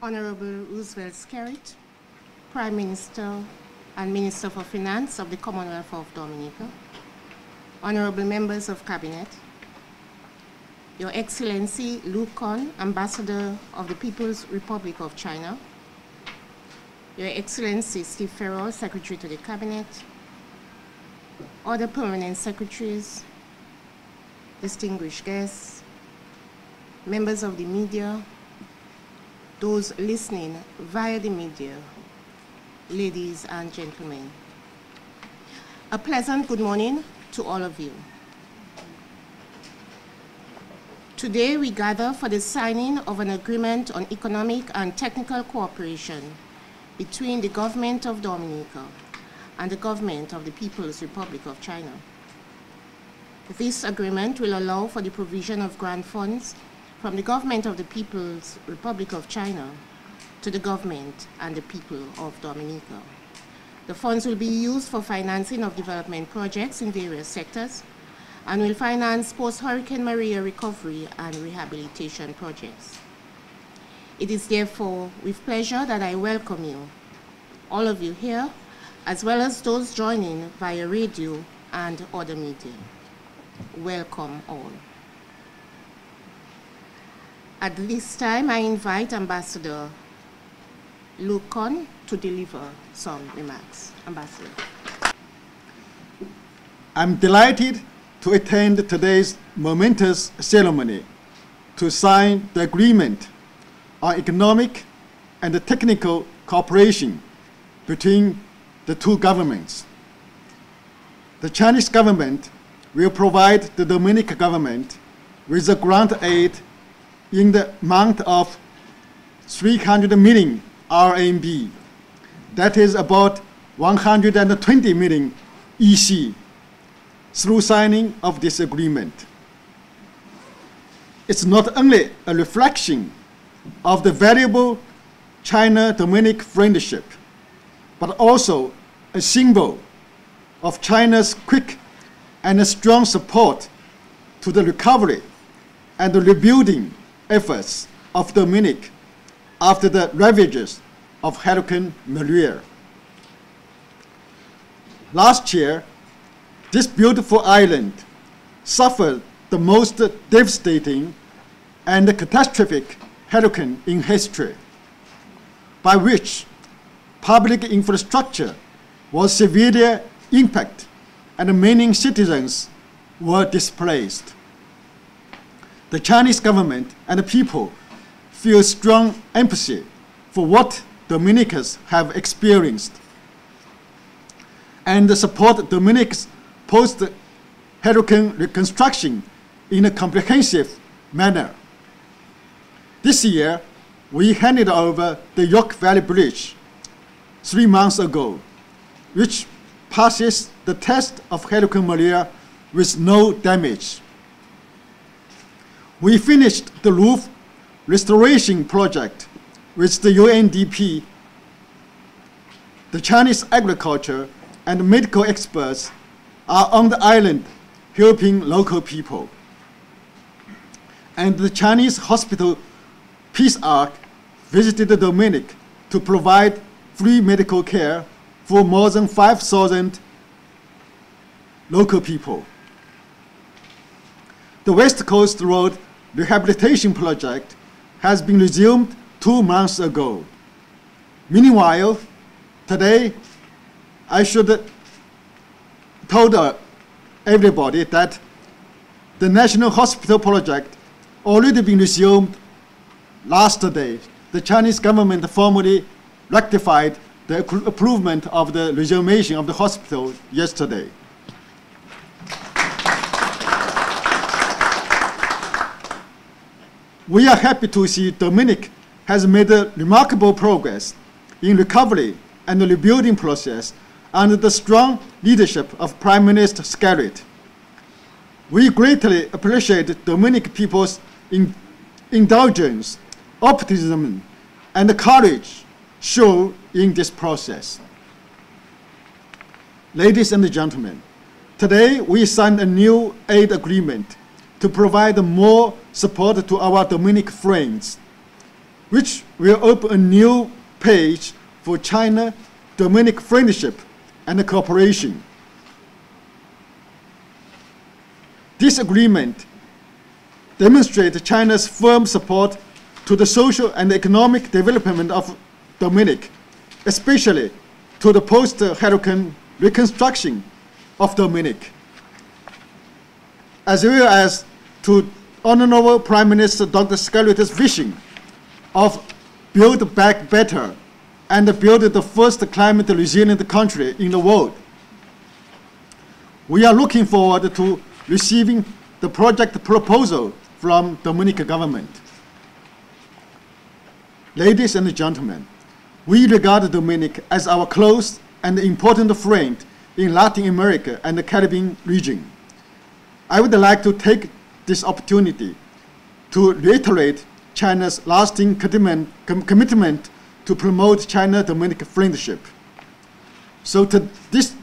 Honorable Roosevelt Skerrit, Prime Minister and Minister for Finance of the Commonwealth of Dominica, Honorable Members of Cabinet, Your Excellency Lu Con, Ambassador of the People's Republic of China, Your Excellency Steve Farrell, Secretary to the Cabinet, other permanent secretaries, distinguished guests, members of the media, those listening via the media, ladies and gentlemen. A pleasant good morning to all of you. Today we gather for the signing of an agreement on economic and technical cooperation between the Government of Dominica and the Government of the People's Republic of China. This agreement will allow for the provision of grant funds from the Government of the People's Republic of China to the Government and the people of Dominica. The funds will be used for financing of development projects in various sectors and will finance post-Hurricane Maria recovery and rehabilitation projects. It is therefore with pleasure that I welcome you, all of you here, as well as those joining via radio and other media. Welcome all. At this time, I invite Ambassador Lu Con to deliver some remarks. Ambassador. I'm delighted to attend today's momentous ceremony to sign the agreement on economic and technical cooperation between the two governments. The Chinese government will provide the Dominican government with a grant aid in the amount of 300 million RMB. That is about 120 million EC through signing of this agreement. It's not only a reflection of the valuable China-Dominican friendship, but also a symbol of China's quick and strong support to the recovery and the rebuilding efforts of Dominica after the ravages of Hurricane Maria. Last year, this beautiful island suffered the most devastating and catastrophic hurricane in history, by which public infrastructure was severely impacted and many citizens were displaced. The Chinese government and the people feel strong empathy for what Dominicans have experienced and support Dominica's post-hurricane reconstruction in a comprehensive manner. This year, we handed over the York Valley Bridge 3 months ago, which passes the test of Hurricane Maria with no damage. We finished the roof restoration project with the UNDP. The Chinese agriculture and medical experts are on the island helping local people. And the Chinese hospital Peace Ark visited Dominic to provide free medical care for more than 5,000 local people. The West Coast Road rehabilitation project has been resumed 2 months ago. Meanwhile, today, I should tell everybody that the National Hospital project already been resumed last day. The Chinese government formally ratified the approval of the resumption of the hospital yesterday. We are happy to see Dominic has made remarkable progress in recovery and the rebuilding process under the strong leadership of Prime Minister Skerrit. We greatly appreciate Dominican people's indulgence, optimism, and courage shown in this process. Ladies and gentlemen, today we signed a new aid agreement to provide more support to our Dominican friends. which will open a new page for China-Dominican friendship and cooperation. This agreement demonstrates China's firm support to the social and economic development of Dominica, especially to the post-hurricane reconstruction of Dominica, as well as to Honorable Prime Minister Dr. Scarlett's vision of build back better and build the first climate resilient country in the world. We are looking forward to receiving the project proposal from Dominican government. Ladies and gentlemen, we regard Dominica as our close and important friend in Latin America and the Caribbean region. I would like to take this opportunity to reiterate China's lasting commitment to promote China-Dominica friendship. So this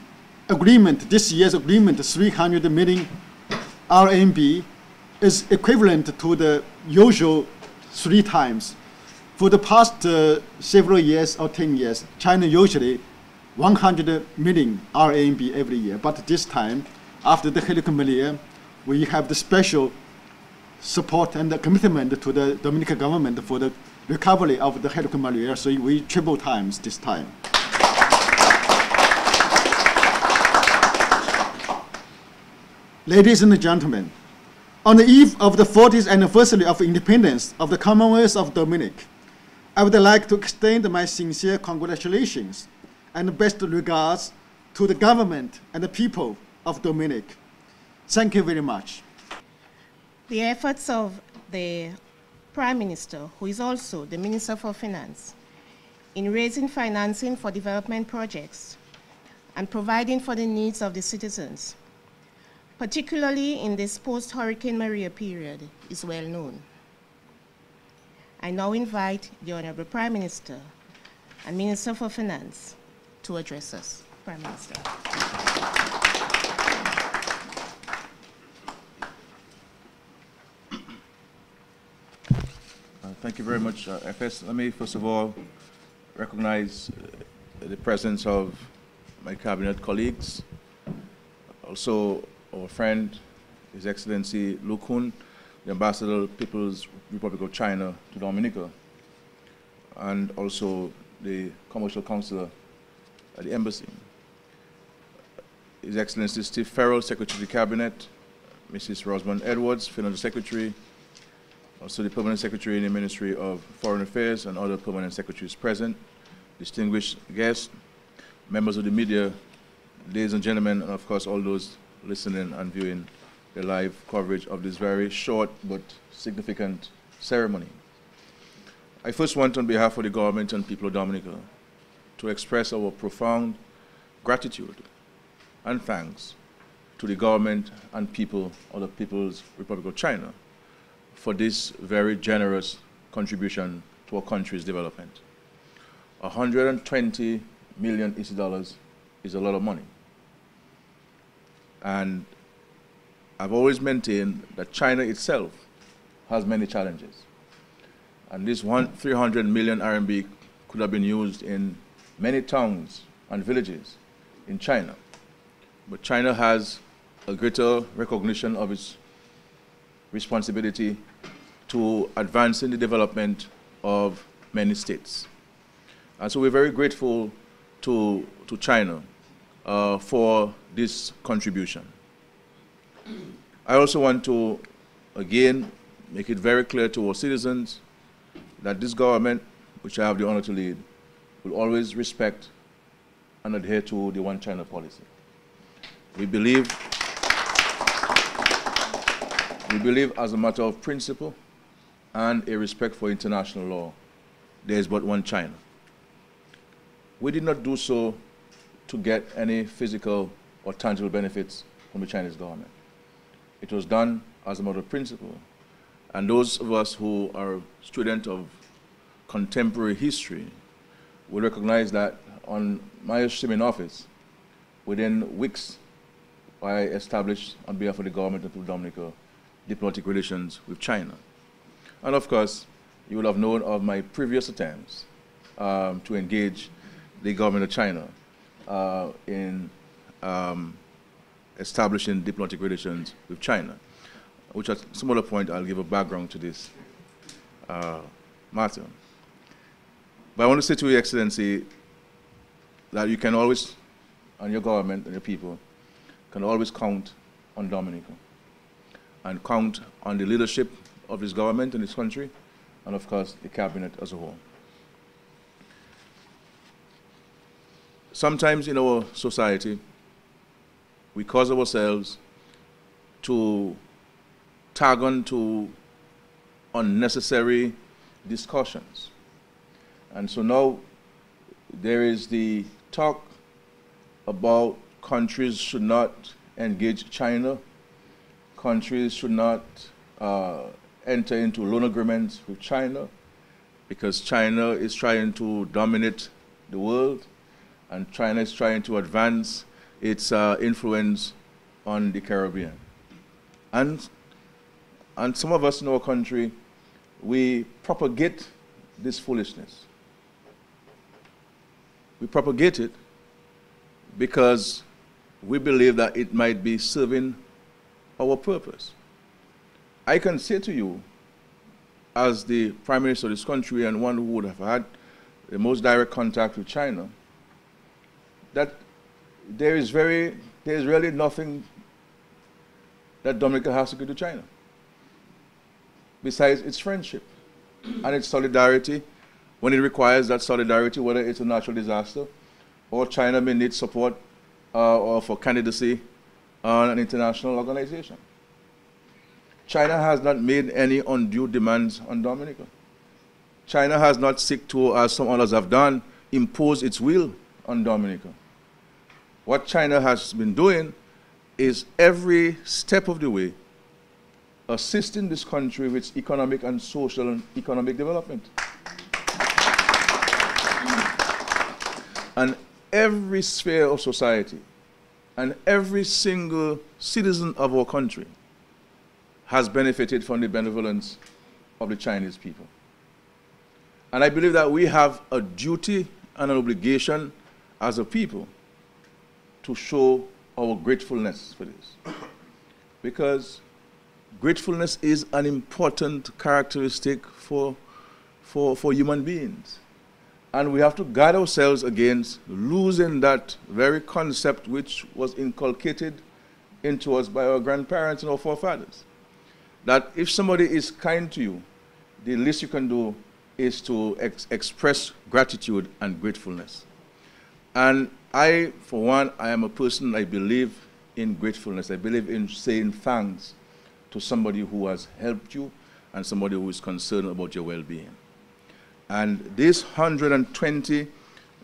agreement, this year's agreement, 300 million RMB, is equivalent to the usual 3 times. For the past several years or 10 years, China usually 100 million RMB every year. But this time, after the Hurricane Maria, we have the special support and the commitment to the Dominican government for the recovery of the Hurricane Maria, so we triple times this time. Ladies and gentlemen, on the eve of the 40th anniversary of independence of the Commonwealth of Dominica, I would like to extend my sincere congratulations and best regards to the government and the people of Dominica. Thank you very much. The efforts of the Prime Minister, who is also the Minister for Finance, in raising financing for development projects and providing for the needs of the citizens, particularly in this post-Hurricane Maria period, is well known. I now invite the Honorable Prime Minister and Minister for Finance to address us. Prime Minister. Thank you very much, FS. Let me first of all recognize the presence of my cabinet colleagues, also our friend, His Excellency Lu Kun, the Ambassador of the People's Republic of China to Dominica, and also the Commercial Counselor at the Embassy. His Excellency Steve Farrell, Secretary of the Cabinet, Mrs. Rosamond Edwards, Financial Secretary, also the Permanent Secretary in the Ministry of Foreign Affairs and other permanent secretaries present, distinguished guests, members of the media, ladies and gentlemen, and of course all those listening and viewing the live coverage of this very short but significant ceremony. I first want, on behalf of the government and people of Dominica, to express our profound gratitude and thanks to the government and people of the People's Republic of China for this very generous contribution to our country's development. 120 million dollars is a lot of money. And I've always maintained that China itself has many challenges. And this 300 million RMB could have been used in many towns and villages in China. But China has a greater recognition of its responsibility to advancing the development of many states. And so we're very grateful to China for this contribution. I also want to, again, make it very clear to our citizens that this government, which I have the honor to lead, will always respect and adhere to the One China policy. We believe as a matter of principle and a respect for international law, there is but one China. We did not do so to get any physical or tangible benefits from the Chinese government. It was done as a matter of principle. And those of us who are students of contemporary history will recognize that on my assuming office, within weeks, I established, on behalf of the government of Dominica, diplomatic relations with China. And of course, you will have known of my previous attempts to engage the government of China in establishing diplomatic relations with China, which at some other point I'll give a background to this matter. But I want to say to Your Excellency that you can always, and your government and your people, can always count on Dominica and count on the leadership of this government and this country, and of course the cabinet as a whole. Sometimes in our society, we cause ourselves to tag on to unnecessary discussions. And so now there is the talk about countries should not engage China, countries should not enter into loan agreements with China because China is trying to dominate the world and China is trying to advance its influence on the Caribbean. And some of us in our country, we propagate this foolishness. We propagate it because we believe that it might be serving our purpose. I can say to you, as the Prime Minister of this country and one who would have had the most direct contact with China, that there is really nothing that Dominica has to give to China besides its friendship and its solidarity when it requires that solidarity, whether it's a natural disaster or China may need support or for candidacy on an international organization. China has not made any undue demands on Dominica. China has not sought to, as some others have done, impose its will on Dominica. What China has been doing is every step of the way assisting this country with its economic and social and economic development. And every sphere of society and every single citizen of our country has benefited from the benevolence of the Chinese people. And I believe that we have a duty and an obligation as a people to show our gratefulness for this. Because gratefulness is an important characteristic for human beings. And we have to guard ourselves against losing that very concept which was inculcated into us by our grandparents and our forefathers. That if somebody is kind to you, the least you can do is to express gratitude and gratefulness. And I, for one, I am a person, I believe in gratefulness. I believe in saying thanks to somebody who has helped you and somebody who is concerned about your well-being. And this 120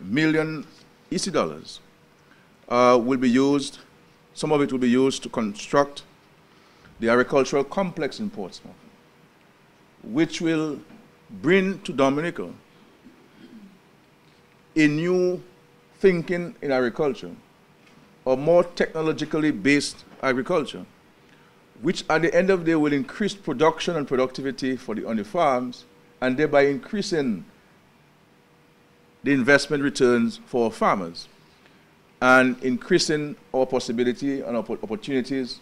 million EC dollars will be used, some of it will be used to construct the agricultural complex in Portsmouth, which will bring to Dominica a new thinking in agriculture, a more technologically based agriculture, which at the end of the day will increase production and productivity on the farms, and thereby increasing the investment returns for farmers and increasing our possibility and opportunities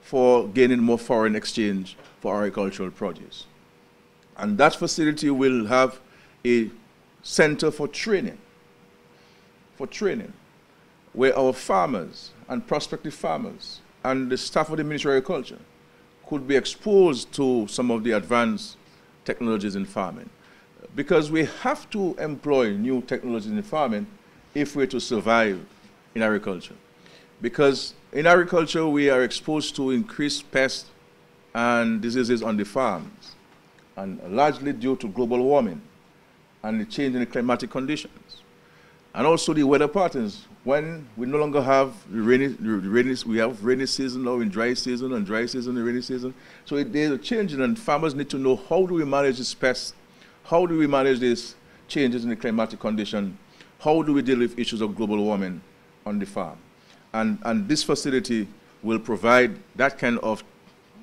for gaining more foreign exchange for agricultural produce. And that facility will have a center for training, where our farmers and prospective farmers and the staff of the Ministry of Agriculture could be exposed to some of the advanced technologies in farming. Because we have to employ new technologies in farming if we're to survive in agriculture. Because in agriculture, we are exposed to increased pests and diseases on the farms, and largely due to global warming and the change in the climatic conditions. And also the weather patterns. When we no longer have we have rainy season now in dry season, and dry season and rainy season. So there's a change, and farmers need to know, how do we manage this pest? How do we manage these changes in the climatic condition? How do we deal with issues of global warming on the farm? And this facility will provide that kind of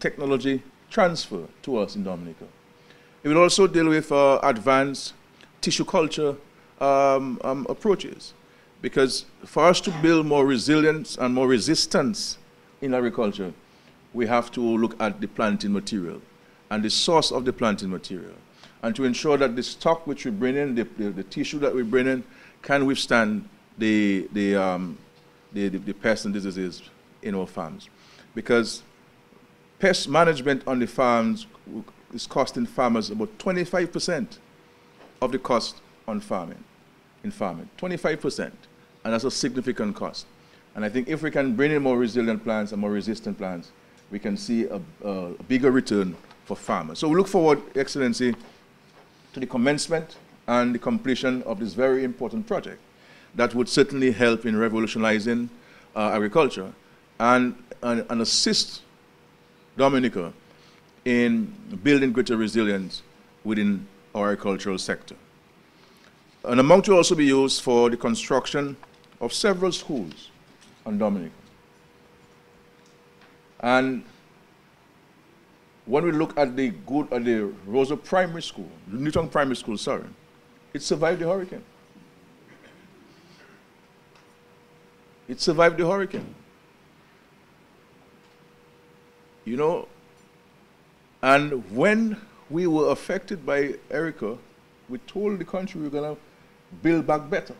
technology transfer to us in Dominica. It will also deal with advanced tissue culture approaches. Because for us to build more resilience and more resistance in agriculture, we have to look at the planting material and the source of the planting material, and to ensure that the stock which we bring in, the tissue that we bring in, can withstand the pests and diseases in our farms. Because pest management on the farms is costing farmers about 25% of the cost on farming, 25%. And that's a significant cost. And I think if we can bring in more resilient plants and more resistant plants, we can see a bigger return for farmers. So we look forward, Excellency, to the commencement and the completion of this very important project that would certainly help in revolutionizing agriculture and assist Dominica in building greater resilience within our agricultural sector. An amount will also be used for the construction of several schools on Dominica. And when we look at the Rosa Primary School, Newton Primary School, sorry, it survived the hurricane. It survived the hurricane. You know, and when we were affected by Erica, we told the country we were going to build back better,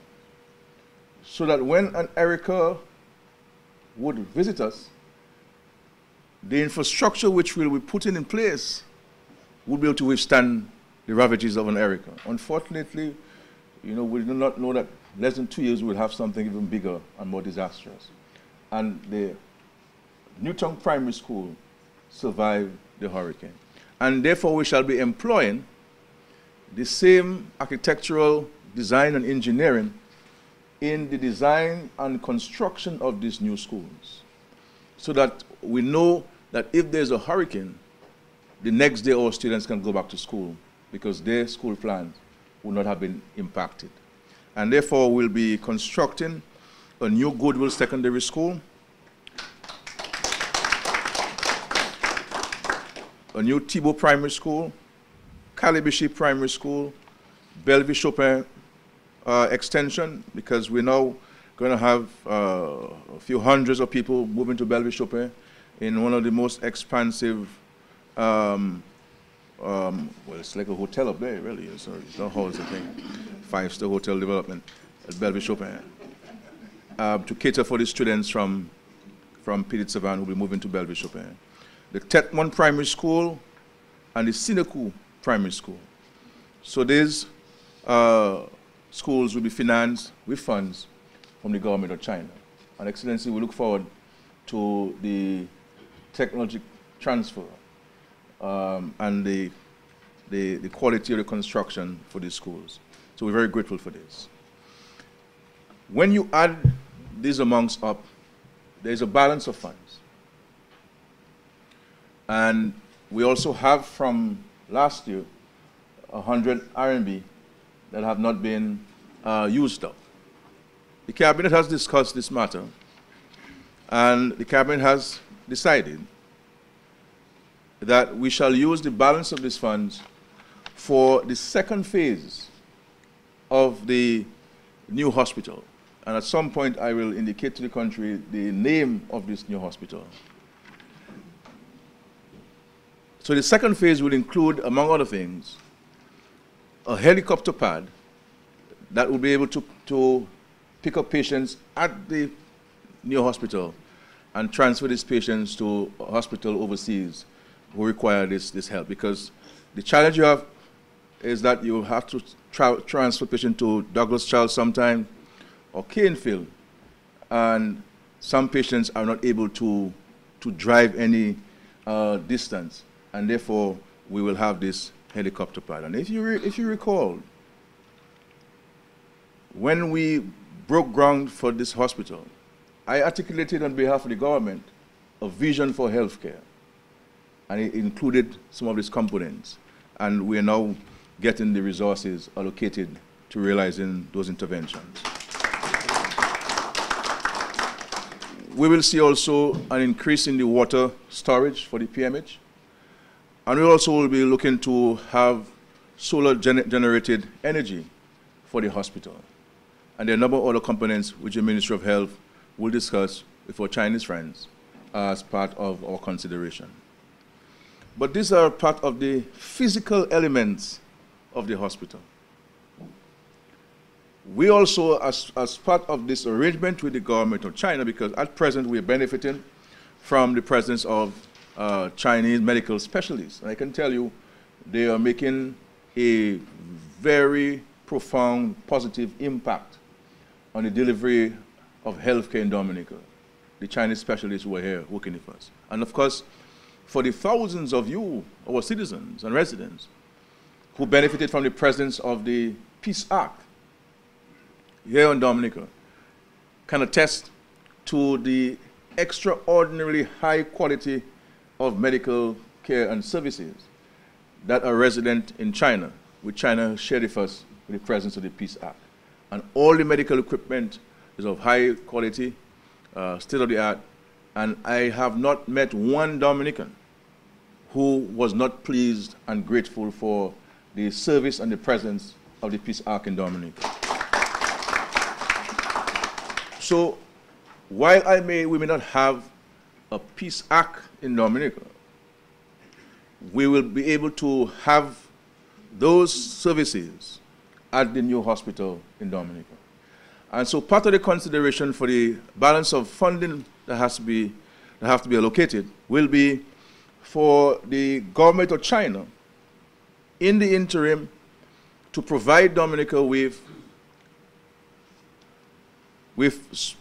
so that when an Erica would visit us, the infrastructure which will be put in place would be able to withstand the ravages of an Erica. Unfortunately, you know, we do not know that less than 2 years we'll have something even bigger and more disastrous. And the Newton Primary School survived the hurricane. And therefore we shall be employing the same architectural design and engineering in the design and construction of these new schools, so that we know that if there's a hurricane, the next day our students can go back to school because their school plans would not have been impacted. And therefore we'll be constructing a new Goodwill Secondary School, a new Thibault Primary School, Calibishi Primary School, Bellevue Chopin extension, because we're now going to have a few hundreds of people moving to Bellevue Chopin in one of the most expansive, well, it's like a hotel up there, really. It's not a hall, it's a thing. 5-star hotel development at Bellevue Chopin, to cater for the students from Petite Savane who will be moving to Bellevue Chopin. The Tetmon Primary School and the Sineku Primary School. So these schools will be financed with funds from the government of China. And Excellency, we look forward to the technology transfer and the quality of the construction for these schools. So we're very grateful for this. When you add these amounts up, there's a balance of funds. And we also have from last year 100 RMB that have not been used up. The Cabinet has discussed this matter, and the Cabinet has decided that we shall use the balance of these funds for the second phase of the new hospital. And at some point I will indicate to the country the name of this new hospital. So the second phase will include, among other things, a helicopter pad that will be able to pick up patients at the new hospital and transfer these patients to a hospital overseas who require this help. Because the challenge you have is that you have to transfer patients to Douglas Charles sometime or Canefield, and some patients are not able to drive any distance, and therefore we will have this helicopter pad. And if you recall, when we broke ground for this hospital, I articulated on behalf of the government a vision for healthcare, and it included some of these components, and we are now getting the resources allocated to realizing those interventions. We will see also an increase in the water storage for the PMH, And we also will be looking to have solar generated energy for the hospital. And there are a number of other components which the Ministry of Health will discuss with our Chinese friends as part of our consideration. But these are part of the physical elements of the hospital. We also, as part of this arrangement with the government of China, because at present we are benefiting from the presence of Chinese medical specialists. And I can tell you they are making a very profound positive impact on the delivery of healthcare in Dominica. The Chinese specialists who are here working with us. And of course, for the thousands of you, our citizens and residents, who benefited from the presence of the Peace Act here in Dominica, can attest to the extraordinarily high quality of medical care and services that are resident in China, with China shared with us with the presence of the Peace Act. And all the medical equipment is of high quality, state of the art, and I have not met one Dominican who was not pleased and grateful for the service and the presence of the Peace Act in Dominica. So while we may not have a Peace Act in Dominica, we will be able to have those services at the new hospital in Dominica. And so part of the consideration for the balance of funding that have to be allocated will be for the government of China in the interim to provide Dominica with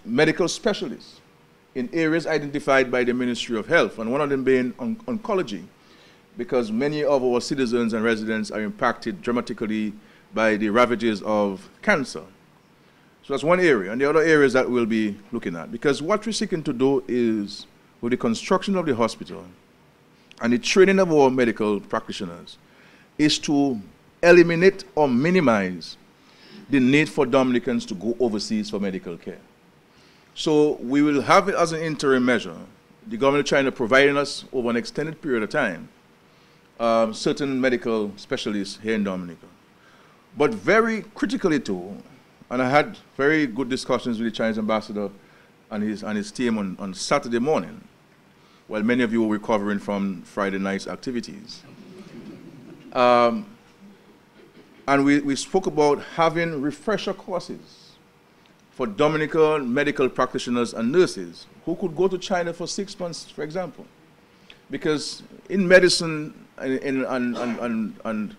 medical specialists in areas identified by the Ministry of Health, and one of them being oncology, because many of our citizens and residents are impacted dramatically by the ravages of cancer. So that's one area, and the other areas that we'll be looking at. Because what we're seeking to do is, with the construction of the hospital and the training of our medical practitioners, is to eliminate or minimize the need for Dominicans to go overseas for medical care. So we will have it as an interim measure, the government of China providing us over an extended period of time certain medical specialists here in Dominica. But very critically too, and I had very good discussions with the Chinese ambassador and his team on Saturday morning, while many of you were recovering from Friday night's activities. And we spoke about having refresher courses for Dominican medical practitioners and nurses who could go to China for 6 months, for example. Because in medicine and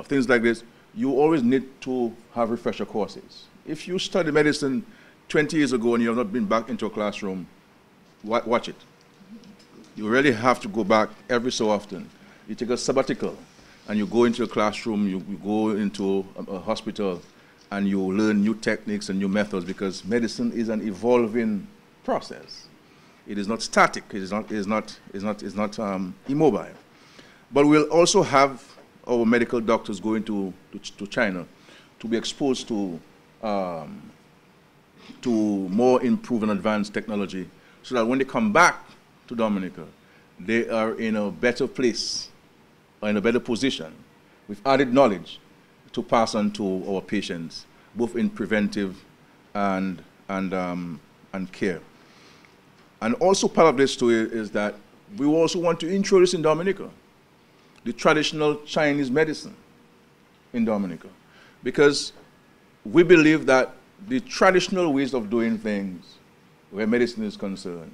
things like this, you always need to have refresher courses. If you studied medicine 20 years ago and you have not been back into a classroom, watch it. You really have to go back every so often. You take a sabbatical and you go into a classroom, you go into a hospital, and you learn new techniques and new methods, because medicine is an evolving process. It is not static. It is not immobile. But we'll also have our medical doctors going to China to be exposed to more improved and advanced technology, so that when they come back to Dominica, they are in a better place, or in a better position, with added knowledge to pass on to our patients, both in preventive and care. And also part of this too is that we also want to introduce in Dominica the traditional Chinese medicine in Dominica, because we believe that the traditional ways of doing things, where medicine is concerned,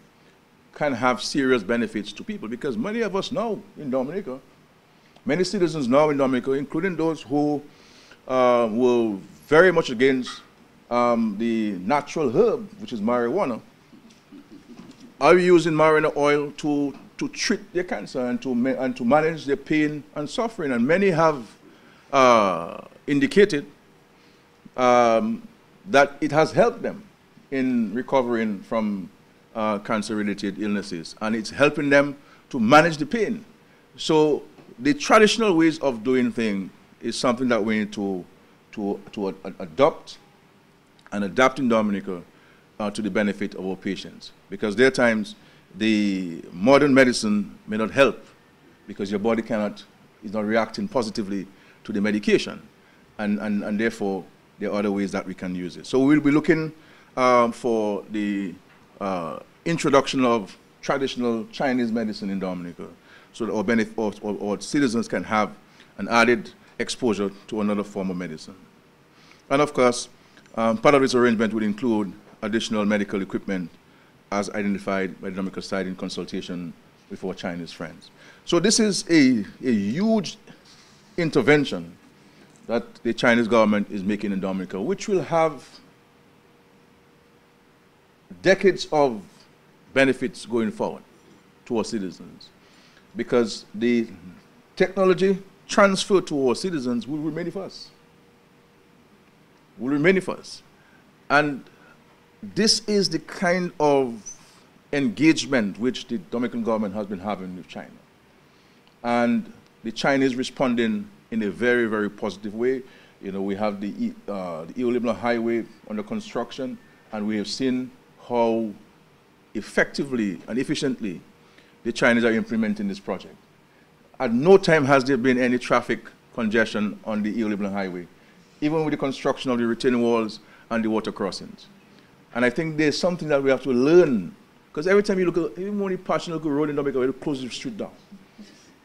can have serious benefits to people, because many of us now in Dominica, many citizens now in Dominica, including those who were very much against the natural herb, which is marijuana, are using marijuana oil to treat their cancer and to manage their pain and suffering. And many have indicated that it has helped them in recovering from cancer-related illnesses, and it's helping them to manage the pain. So the traditional ways of doing things is something that we need to adopt and adapt in Dominica to the benefit of our patients. Because there are times the modern medicine may not help because your body is not reacting positively to the medication. And therefore, there are other ways that we can use it. So we'll be looking for the introduction of traditional Chinese medicine in Dominica, so that our citizens can have an added exposure to another form of medicine. And of course, part of this arrangement would include additional medical equipment as identified by the Dominica side in consultation with our Chinese friends. So this is a huge intervention that the Chinese government is making in Dominica, which will have decades of benefits going forward to our citizens, because the technology transfer to our citizens will remain with us. Will remain with us. And this is the kind of engagement which the Dominican government has been having with China. And the Chinese responding in a very, very positive way. You know, we have the Eolibna Highway under construction, and we have seen how effectively and efficiently the Chinese are implementing this project. At no time has there been any traffic congestion on the Eolibna Highway, even with the construction of the retaining walls and the water crossings. And I think there's something that we have to learn, because every time you look at, even when you pass a local road in Dominica, we close the street down.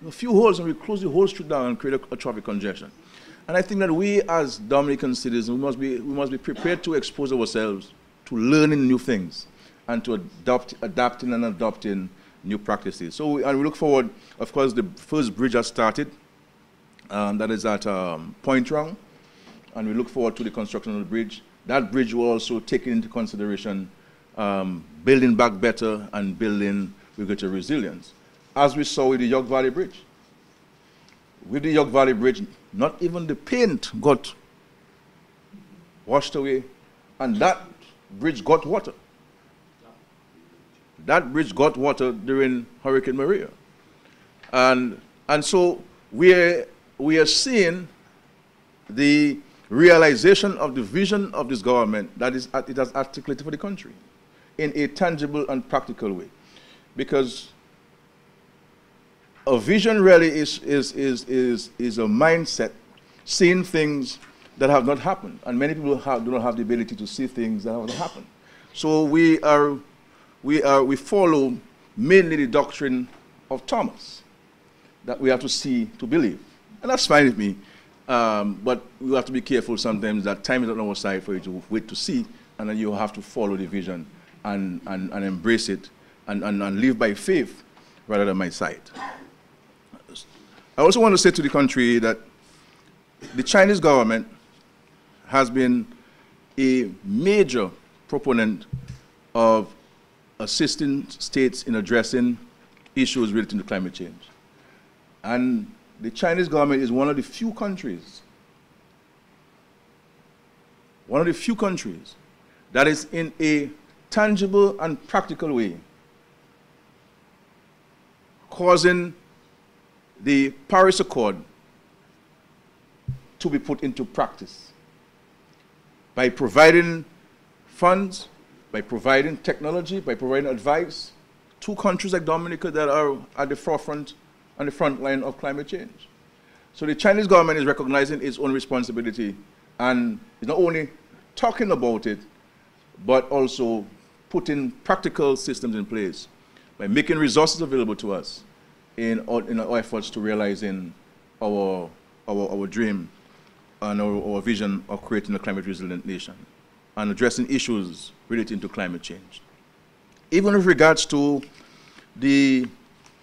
A few holes and we close the whole street down and create a traffic congestion. And I think that we as Dominican citizens, we must be prepared to expose ourselves to learning new things and to adapting and adopting new practices. So, and we look forward, of course, the first bridge has started, that is at Point Round, and we look forward to the construction of the bridge. That bridge will also take into consideration building back better and building with greater resilience, as we saw with the York Valley Bridge. With the York Valley Bridge, not even the paint got washed away, and that bridge got water. That bridge got water during Hurricane Maria. And so we are seeing the realization of the vision of this government that it has articulated for the country in a tangible and practical way. Because a vision really is a mindset, seeing things that have not happened. And many people do not have the ability to see things that have not happened. So we follow mainly the doctrine of Thomas, that we have to see to believe. And that's fine with me. But we have to be careful sometimes that time is on our side for you to wait to see, and then you have to follow the vision and embrace it and live by faith rather than by sight. I also want to say to the country that the Chinese government has been a major proponent of assisting states in addressing issues relating to climate change. And the Chinese government is one of the few countries that is in a tangible and practical way causing the Paris Accord to be put into practice by providing funds, by providing technology, by providing advice to countries like Dominica that are at the forefront and the front line of climate change. So the Chinese government is recognizing its own responsibility and is not only talking about it, but also putting practical systems in place by making resources available to us in our efforts to realizing our dream and our vision of creating a climate resilient nation and addressing issues relating to climate change. Even with regards to the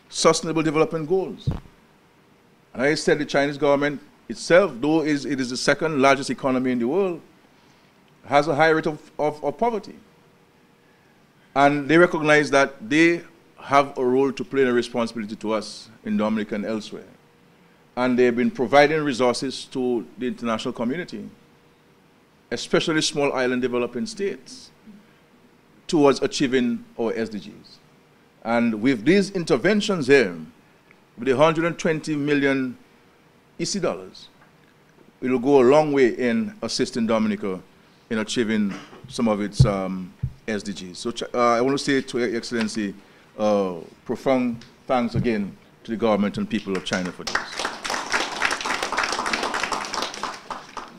Sustainable Development Goals. And I said the Chinese government itself, though it is the second largest economy in the world, has a high rate of poverty. And they recognize that they have a role to play and a responsibility to us in Dominica and elsewhere. And they've been providing resources to the international community, especially small island developing states, towards achieving our SDGs. And with these interventions here, with the 120 million EC dollars, it will go a long way in assisting Dominica in achieving some of its SDGs. So I want to say to Your Excellency, profound thanks again to the government and people of China for this.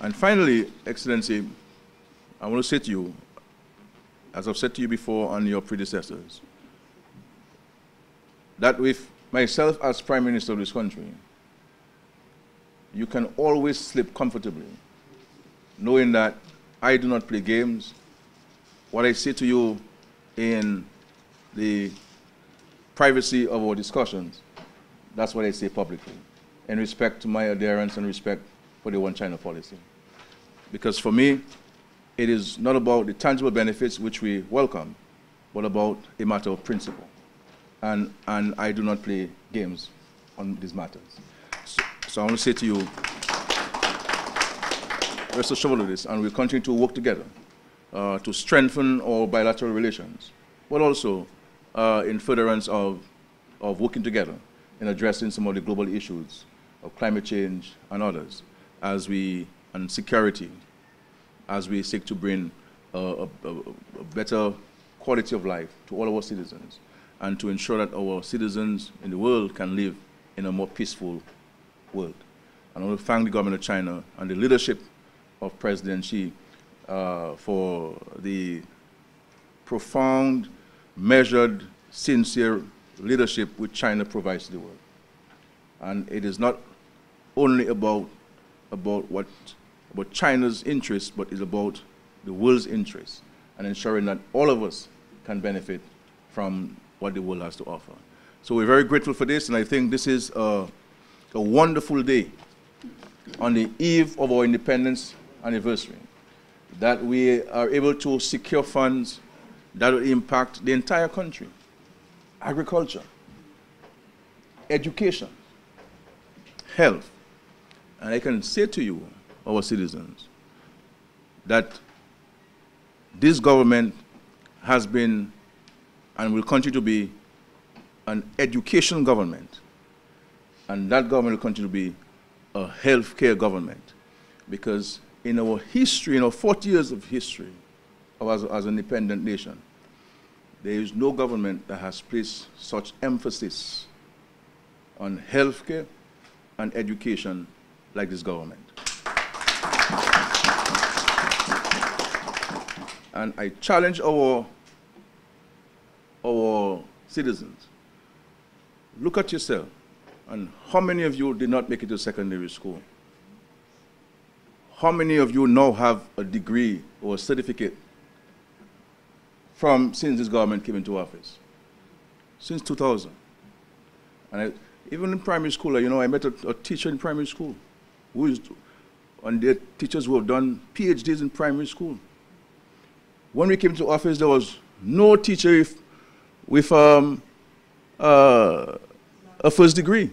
And finally, Excellency, I want to say to you, as I've said to you before and your predecessors, that with myself as Prime Minister of this country, you can always sleep comfortably, knowing that I do not play games. What I say to you in the privacy of our discussions, that's what I say publicly, in respect to my adherence and respect for the One China policy. Because for me, it is not about the tangible benefits which we welcome, but about a matter of principle. And I do not play games on these matters. So I want to say to you, rest assured of this, and we'll continue to work together to strengthen our bilateral relations, but also in furtherance of working together in addressing some of the global issues of climate change and others, and security, as we seek to bring a better quality of life to all our citizens, and to ensure that our citizens in the world can live in a more peaceful world. And I want to thank the government of China and the leadership of President Xi for the profound, measured, sincere leadership which China provides to the world. And it is not only about China's interests, but it's about the world's interests, and ensuring that all of us can benefit from what the world has to offer. So we're very grateful for this, and I think this is a wonderful day on the eve of our independence anniversary, that we are able to secure funds that will impact the entire country: agriculture, education, health. And I can say to you, our citizens, that this government has been and will continue to be an education government, and that government will continue to be a healthcare government, because in our history, in our 40 years of history as an independent nation, there is no government that has placed such emphasis on healthcare and education like this government. And I challenge our citizens, look at yourself, and how many of you did not make it to secondary school? How many of you now have a degree or a certificate since this government came into office? Since 2000. And even in primary school, I met a teacher in primary school, and there are teachers who have done PhDs in primary school. When we came to office, there was no teacher with a first degree.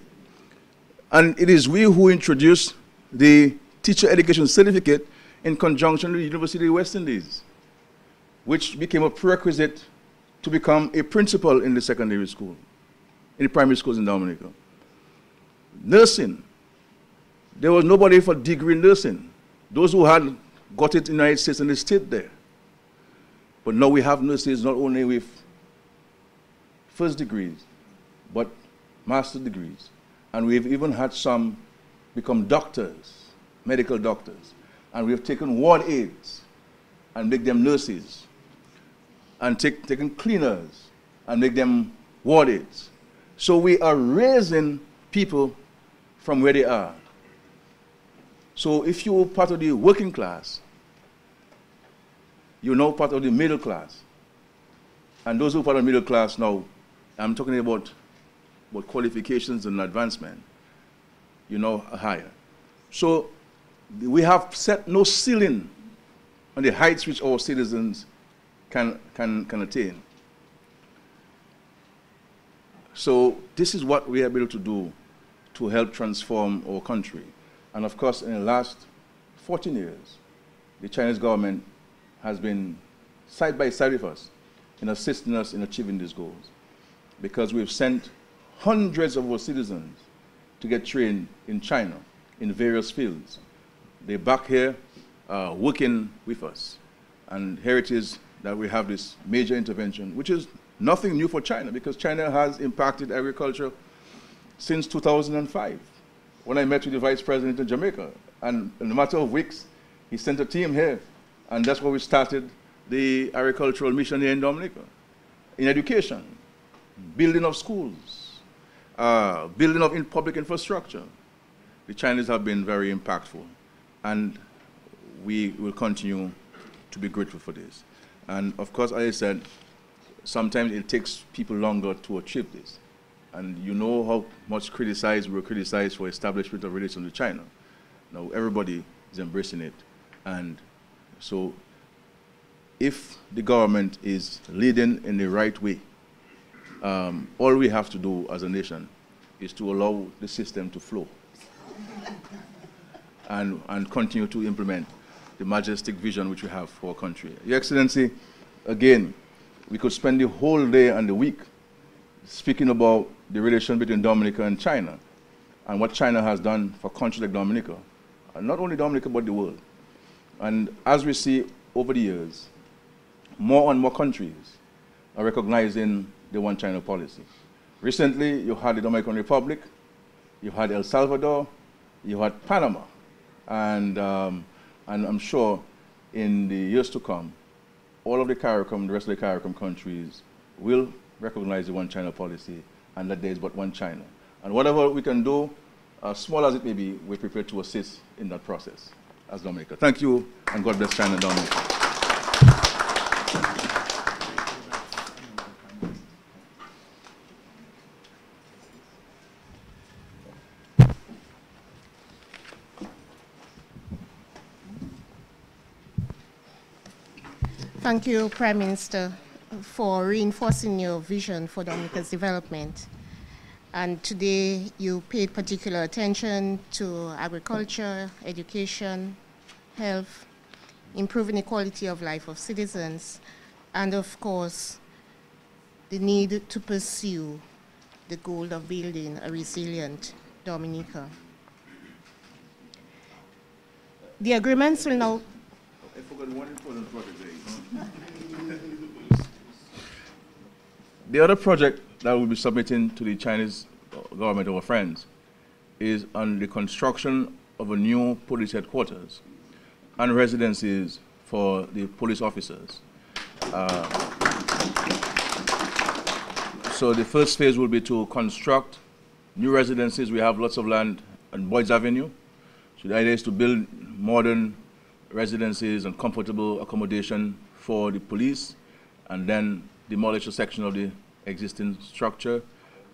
And it is we who introduced the teacher education certificate in conjunction with the University of the West Indies, which became a prerequisite to become a principal in the secondary school, in the primary schools in Dominica. Nursing, there was nobody for degree in nursing. Those who had got it in the United States and they stayed there. But now we have nurses not only with first degrees, but master's degrees. And we've even had some become doctors, medical doctors. And we've taken ward aides and make them nurses, and taken cleaners and make them ward aides. So we are raising people from where they are. So if you're part of the working class, you're now part of the middle class. And those who are part of the middle class now, I'm talking about qualifications and advancement, you know, higher. So we have set no ceiling on the heights which our citizens can attain. So this is what we are able to do to help transform our country. And of course, in the last 14 years, the Chinese government has been side by side with us in assisting us in achieving these goals, because we've sent hundreds of our citizens to get trained in China in various fields. They're back here working with us. And here it is that we have this major intervention, which is nothing new for China, because China has impacted agriculture since 2005, when I met with the Vice President in Jamaica. And in a matter of weeks, he sent a team here, and that's where we started the agricultural mission here in Dominica. In education, building of schools, building of public infrastructure. The Chinese have been very impactful, and we will continue to be grateful for this. And of course, as I said, sometimes it takes people longer to achieve this. And you know how much we were criticized for establishment of relations with China. Now everybody is embracing it. And so if the government is leading in the right way, all we have to do as a nation is to allow the system to flow and continue to implement the majestic vision which we have for our country. Your Excellency, again, we could spend the whole day and the week speaking about the relation between Dominica and China and what China has done for countries like Dominica, and not only Dominica but the world. And as we see over the years, more and more countries are recognizing the One China policy. Recently, you had the Dominican Republic, you had El Salvador, you had Panama, and I'm sure in the years to come, all of the CARICOM, the rest of the CARICOM countries will recognize the One China policy and that there is but one China. And whatever we can do, small as it may be, we're prepared to assist in that process as Dominica. Thank you, and God bless China and Dominica. Thank you, Prime Minister, for reinforcing your vision for Dominica's development. And today you paid particular attention to agriculture, education, health, improving the quality of life of citizens, and of course, the need to pursue the goal of building a resilient Dominica. The agreements will now... I forgot one important project there. The other project that we'll be submitting to the Chinese government, our friends, is on the construction of a new police headquarters and residences for the police officers. So the first phase will be to construct new residences. We have lots of land on Boyd's Avenue. So the idea is to build modern residences and comfortable accommodation for the police, and then demolish a section of the existing structure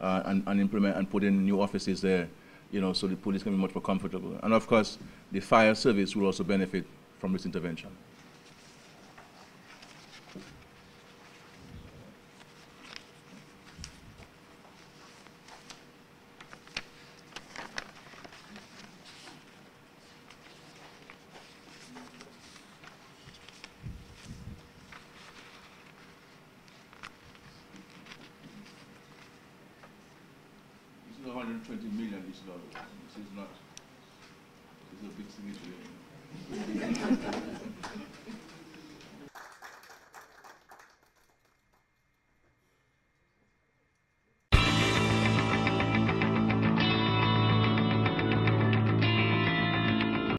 and implement and put in new offices there, you know, so the police can be much more comfortable. And of course, the fire service will also benefit from this intervention. This is 120 million each dollar. This is not, this is a big significant.